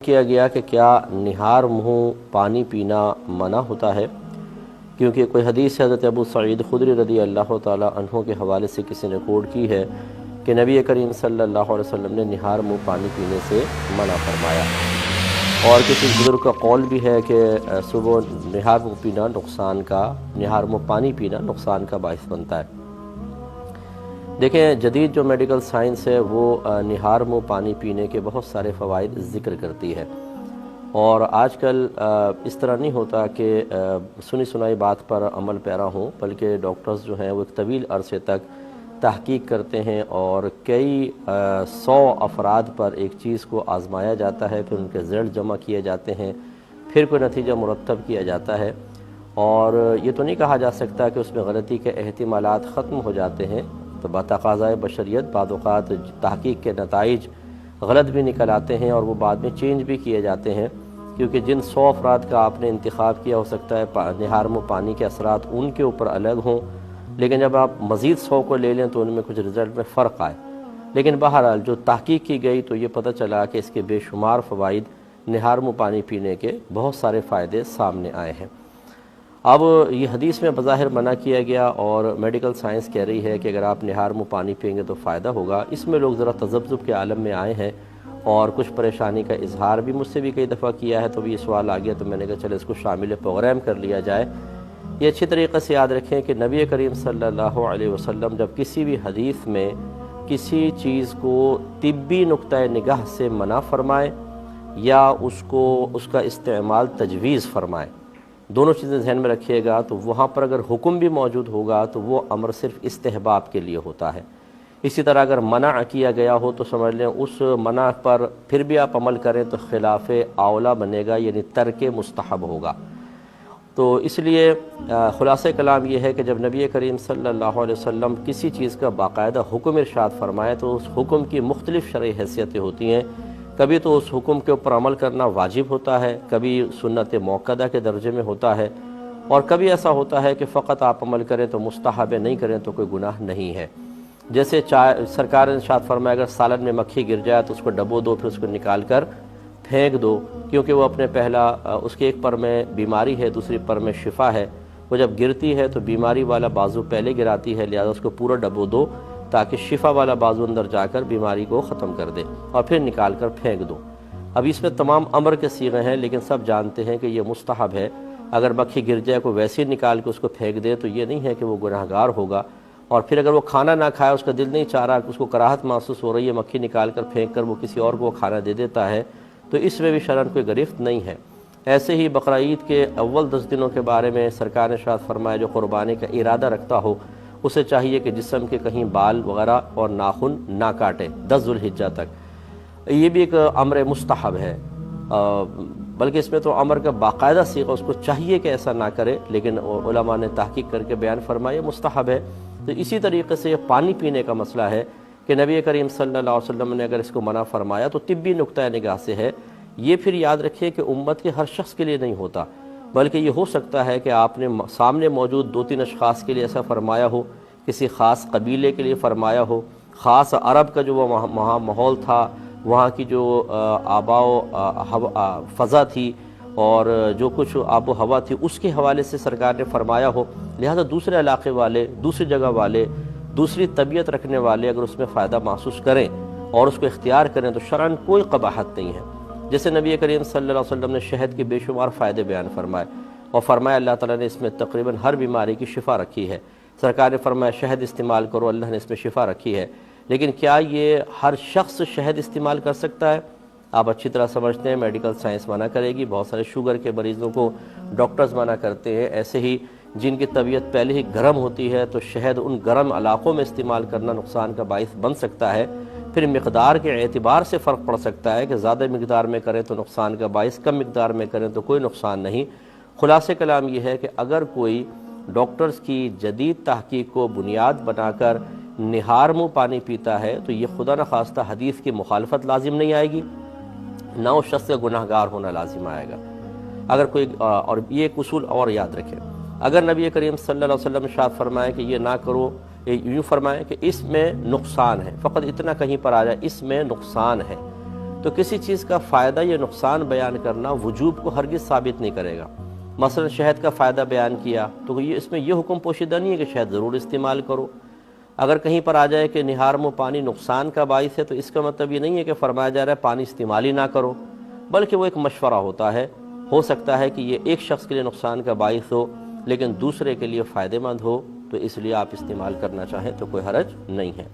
کیا گیا کہ کیا نہار منہ پانی پینا منع ہوتا ہے، کیونکہ کوئی حدیث حضرت ابو سعید خدری رضی اللہ تعالیٰ عنہ کے حوالے سے کسی نے ریکارڈ کی ہے کہ نبی کریم صلی اللہ علیہ وسلم نے نہار منہ پانی پینے سے منع فرمایا، اور کسی بزرگ کا قول بھی ہے کہ صبح نہار منہ پینا نہار منہ پانی پینا نقصان کا باعث بنتا ہے۔ دیکھیں، جدید جو میڈیکل سائنس ہے وہ نہار منہ پانی پینے کے بہت سارے فوائد ذکر کرتی ہے، اور آج کل اس طرح نہیں ہوتا کہ سنی سنائی بات پر عمل پیرا ہوں، بلکہ ڈاکٹرز جو ہیں وہ ایک طویل عرصے تک تحقیق کرتے ہیں اور کئی 100 افراد پر ایک چیز کو آزمایا جاتا ہے، پھر ان کے رزلٹ جمع کیے جاتے ہیں، پھر کوئی نتیجہ مرتب کیا جاتا ہے، اور یہ تو نہیں کہا جا سکتا کہ اس میں غلطی کے احتمالات ختم ہو جاتے ہیں۔ تو بتقاضائے بشریت بعض اوقات تحقیق کے نتائج غلط بھی نکل آتے ہیں اور وہ بعد میں چینج بھی کیے جاتے ہیں، کیونکہ جن 100 افراد کا آپ نے انتخاب کیا، ہو سکتا ہے نہار منہ پانی کے اثرات ان کے اوپر الگ ہوں، لیکن جب آپ مزید 100 کو لے لیں تو ان میں کچھ رزلٹ میں فرق آئے۔ لیکن بہرحال جو تحقیق کی گئی تو یہ پتہ چلا کہ اس کے بے شمار فوائد، نہار منہ پانی پینے کے بہت سارے فائدے سامنے آئے ہیں۔ اب یہ حدیث میں بظاہر منع کیا گیا، اور میڈیکل سائنس کہہ رہی ہے کہ اگر آپ نہار منہ پانی پئیں گے تو فائدہ ہوگا۔ اس میں لوگ ذرا تذبذب کے عالم میں آئے ہیں اور کچھ پریشانی کا اظہار بھی مجھ سے بھی کئی دفعہ کیا ہے، تو بھی یہ سوال آ گیا تو میں نے کہا چلے اس کو شامل پروگرام کر لیا جائے۔ یہ اچھی طریقے سے یاد رکھیں کہ نبی کریم صلی اللہ علیہ وسلم جب کسی بھی حدیث میں کسی چیز کو طبی نقطۂ نگاہ سے منع فرمائے یا اس کا استعمال تجویز فرمائے، دونوں چیزیں ذہن میں رکھیے گا، تو وہاں پر اگر حکم بھی موجود ہوگا تو وہ امر صرف استحباب کے لیے ہوتا ہے۔ اسی طرح اگر منع کیا گیا ہو تو سمجھ لیں اس منع پر پھر بھی آپ عمل کریں تو خلاف اولا بنے گا، یعنی ترک مستحب ہوگا۔ تو اس لیے خلاصہ کلام یہ ہے کہ جب نبی کریم صلی اللہ علیہ وسلم کسی چیز کا باقاعدہ حکم ارشاد فرمائے تو اس حکم کی مختلف شرعی حیثیتیں ہوتی ہیں۔ کبھی تو اس حکم کے اوپر عمل کرنا واجب ہوتا ہے، کبھی سنت موقدہ کے درجے میں ہوتا ہے، اور کبھی ایسا ہوتا ہے کہ فقط آپ عمل کریں تو مستحب ہے، نہیں کریں تو کوئی گناہ نہیں ہے۔ جیسے سرکار نے ارشاد فرمایا اگر سالن میں مکھی گر جائے تو اس کو ڈبو دو، پھر اس کو نکال کر پھینک دو، کیونکہ وہ اپنے اس کے ایک پر میں بیماری ہے، دوسری پر میں شفا ہے، وہ جب گرتی ہے تو بیماری والا بازو پہلے گراتی ہے، لہذا اس کو پورا ڈبو دو تاکہ شفا والا بازو اندر جا کر بیماری کو ختم کر دے، اور پھر نکال کر پھینک دو۔ اب اس میں تمام امر کے صیغے ہیں، لیکن سب جانتے ہیں کہ یہ مستحب ہے۔ اگر مکھی گر جائے کو ویسے ہی نکال کے اس کو پھینک دے تو یہ نہیں ہے کہ وہ گناہگار ہوگا، اور پھر اگر وہ کھانا نہ کھائے، اس کا دل نہیں چاہ رہا، اس کو کراہت محسوس ہو رہی ہے، مکھی نکال کر پھینک کر وہ کسی اور کو کھانا دے دیتا ہے، تو اس میں بھی شرعاً کوئی گرفت نہیں ہے۔ ایسے ہی بقرہ عید کے اول 10 دنوں کے بارے میں سرکار نے ارشاد فرمایا جو قربانی کا ارادہ رکھتا ہو اسے چاہیے کہ جسم کے کہیں بال وغیرہ اور ناخن نہ کاٹے 10 ذوالحجہ تک۔ یہ بھی ایک امر مستحب ہے، بلکہ اس میں تو امر کا باقاعدہ صیغہ، اس کو چاہیے کہ ایسا نہ کرے، لیکن علماء نے تحقیق کر کے بیان فرمایا مستحب ہے۔ تو اسی طریقے سے یہ پانی پینے کا مسئلہ ہے کہ نبی کریم صلی اللہ علیہ وسلم نے اگر اس کو منع فرمایا تو طبی نقطۂ نگاہ سے ہے۔ یہ پھر یاد رکھیں کہ امت کے ہر شخص کے لیے نہیں ہوتا، بلکہ یہ ہو سکتا ہے کہ آپ نے سامنے موجود 2-3 اشخاص کے لیے ایسا فرمایا ہو، کسی خاص قبیلے کے لیے فرمایا ہو، خاص عرب کا جو وہاں ماحول تھا، وہاں کی جو آبا و فضا تھی اور جو کچھ آب و ہوا تھی، اس کے حوالے سے سرکار نے فرمایا ہو، لہذا دوسرے علاقے والے، دوسری جگہ والے، دوسری طبیعت رکھنے والے اگر اس میں فائدہ محسوس کریں اور اس کو اختیار کریں تو شرعاً کوئی قباحت نہیں ہے۔ جیسے نبی کریم صلی اللہ علیہ وسلم نے شہد کے بے شمار فائدے بیان فرمائے، اور فرمایا اللہ تعالیٰ نے اس میں تقریباً ہر بیماری کی شفا رکھی ہے۔ سرکار نے فرمایا شہد استعمال کرو، اللہ نے اس میں شفا رکھی ہے، لیکن کیا یہ ہر شخص شہد استعمال کر سکتا ہے؟ آپ اچھی طرح سمجھتے ہیں میڈیکل سائنس منع کرے گی، بہت سارے شوگر کے مریضوں کو ڈاکٹرز منع کرتے ہیں۔ ایسے ہی جن کی طبیعت پہلے ہی گرم ہوتی ہے تو شہد ان گرم علاقوں میں استعمال کرنا نقصان کا باعث بن سکتا ہے۔ پھر مقدار کے اعتبار سے فرق پڑ سکتا ہے کہ زیادہ مقدار میں کریں تو نقصان کا باعث، کم مقدار میں کریں تو کوئی نقصان نہیں۔ خلاصہ کلام یہ ہے کہ اگر کوئی ڈاکٹرز کی جدید تحقیق کو بنیاد بنا کر نہار منہ پانی پیتا ہے تو یہ خدا نخواستہ حدیث کی مخالفت لازم نہیں آئے گی، نہ اس شخص کا گناہ گار ہونا لازم آئے گا۔ اگر کوئی اور یہ ایک اصول اور یاد رکھیں، اگر نبی کریم صلی اللہ علیہ وسلم نے ارشاد فرمائے کہ یہ نہ کرو، یوں فرمائے کہ اس میں نقصان ہے، فقط اتنا کہیں پر آ جائے اس میں نقصان ہے، تو کسی چیز کا فائدہ یا نقصان بیان کرنا وجوب کو ہرگز ثابت نہیں کرے گا۔ مثلا شہد کا فائدہ بیان کیا تو اس میں یہ حکم پوشیدہ نہیں ہے کہ شہد ضرور استعمال کرو۔ اگر کہیں پر آ جائے کہ نہار میں پانی نقصان کا باعث ہے تو اس کا مطلب یہ نہیں ہے کہ فرمایا جا رہا ہے پانی استعمال ہی نہ کرو، بلکہ وہ ایک مشورہ ہوتا ہے۔ ہو سکتا ہے کہ یہ ایک شخص کے لیے نقصان کا باعث ہو لیکن دوسرے کے لیے فائدہ مند ہو، تو اس لیے آپ استعمال کرنا چاہیں تو کوئی حرج نہیں ہے۔